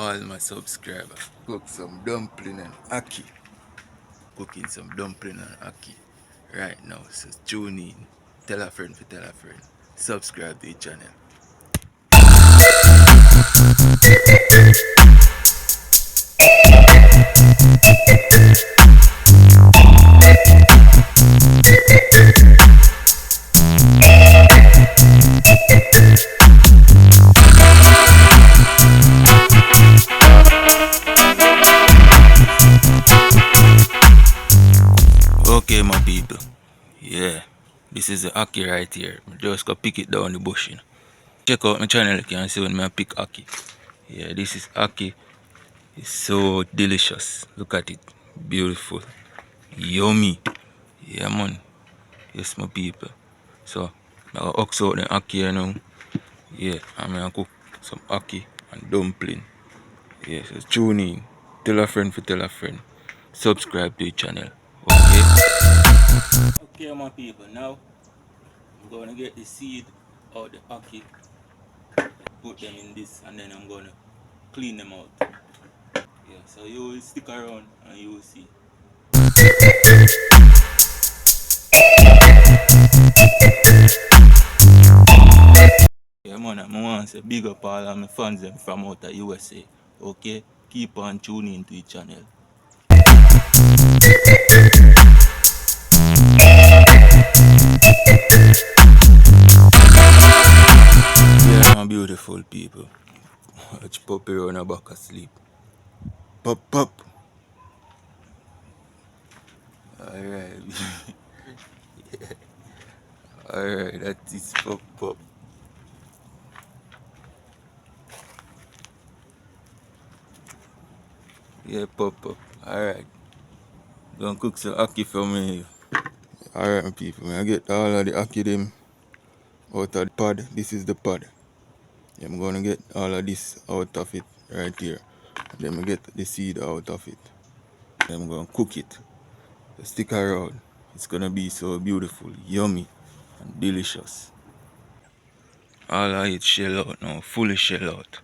all my subscribers. Cook some dumpling and ackee. Cooking some dumpling and ackee right now. So tune in. Tell a friend to tell a friend. Subscribe to the channel. Okay, my people. Yeah, this is the ackee right here. Just go pick it down the bush. Check out my channel, you can see when I pick ackee. Yeah, this is ackee. It's so delicious. Look at it. Beautiful. Yummy. Yeah, man. Yes, my people. So, I'll ox out the ackee here now. Yeah, I'm gonna cook some ackee and dumpling. Yeah, so tune in. Tell a friend for tell a friend. Subscribe to the channel. Okay? Okay, my people. Now, I'm gonna get the seed out the ackee. Put them in this and then I'm gonna clean them out. Yeah, so you will stick around and you will see. Yeah, man, I want to say big up all of my fans them from out of USA. Okay? Keep on tuning to the channel. Yeah, my beautiful people. Watch puppy run a back asleep. Pop, pop. Alright. Yeah. Alright, that is pop, pop. Yeah, pop, pop. Alright. Gonna cook some ackee for me. Alright, people. I get all of the ackee them out of the pod. This is the pod. Yeah, I'm gonna get all of this out of it right here. Then I get the seed out of it. Then I'm gonna cook it. So stick around. It's gonna be so beautiful, yummy, and delicious. All of it shell out now, fully shell out.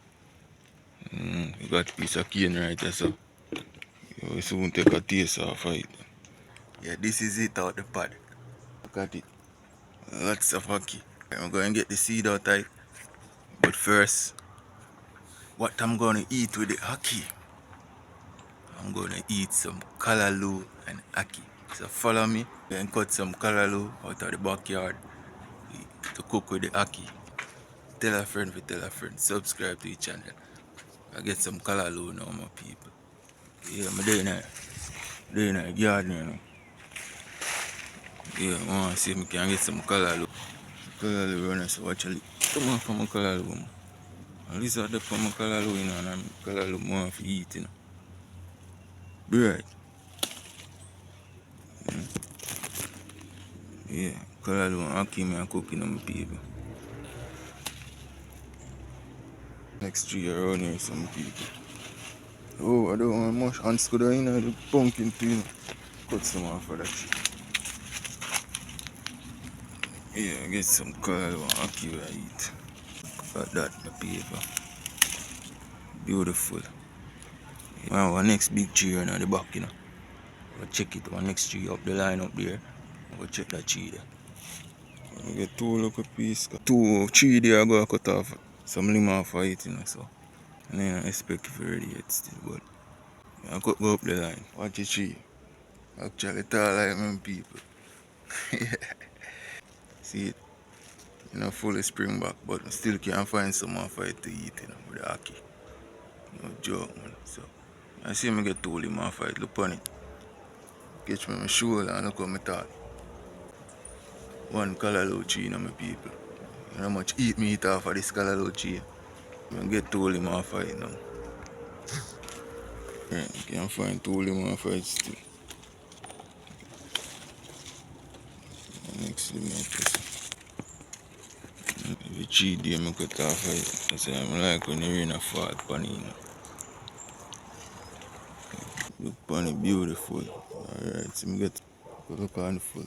We got a piece of cane right there, so you will soon take a taste off of it. Yeah, this is it out the pod. Look at it. Lots of ackee. I'm gonna get the seed out of it. But first, what I'm gonna eat with the ackee, I'm gonna eat some callaloo and ackee. So follow me and cut some callaloo out of the backyard to cook with the ackee. Tell a friend to tell a friend. Subscribe to the channel. I get some callaloo now, my people. Yeah, I'm doing a garden now. Yeah, I want to see if I can get some callaloo. Callaloo runner, so actually come on from my callaloo. At least I dip on my callaloo, you know, and I'm callaloo more for eat, you know. Right. Yeah, callaloo and ackee me and cooking on my people. Next tree around here, some people. Oh, I don't want much ants go down in the pumpkin tree. Cut some off of that tree. Yeah, get some callaloo and ackee I eat. Got that, my people. Beautiful. Yeah, our next big tree on the back, you know. We'll check it, our next tree up the line up there. We'll check that tree there. We get two little pieces. Two, three there I go cut off some limb off of it, you know, so. And then I expect if it's ready yet still, but I could go up the line. Watch the tree. Actually, tall like many people. See it? You know, fully spring back, but I still can't find some more for it to eat, you know, with the ackee. No joke, man. So, I see me get two limb off of it, look on it. Catch me on my shoulder and look how me thought. One callaloo tree, you know, my people. You know how much eat me eat off of this callaloo tree. I get two limb off of it now. Right, you can't find two limb off of it still. Next limb off of it. The tree there, I cut off of it. I say, I like when the rain fall upon it, you know. Look upon it, beautiful. Alright, so I get look a handful.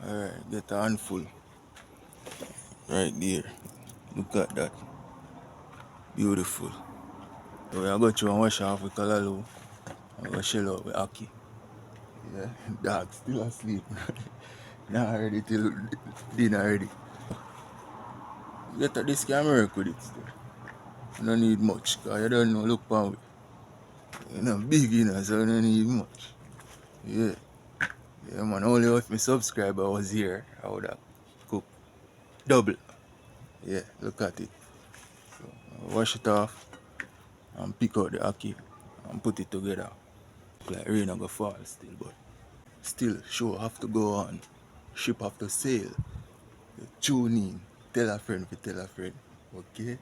Alright, get a handful. Right there. Look at that. Beautiful. So we are going to wash off with Callaloo. I'm going to shell out with Ackee. Yeah, dog still asleep. Not ready till dinner ready. Get at this camera work with it still. You don't need much, because you don't know, look on it. You know, big, you know, so you don't need much. Yeah. Yeah, man, only if my subscriber was here, I would have cooked double. Yeah, look at it. So, I wash it off and pick out the Ackee and put it together. Like rain not go fall still, but still, show have to go on. Ship have to sail. You tune in. Tell a friend if you tell a friend. Okay?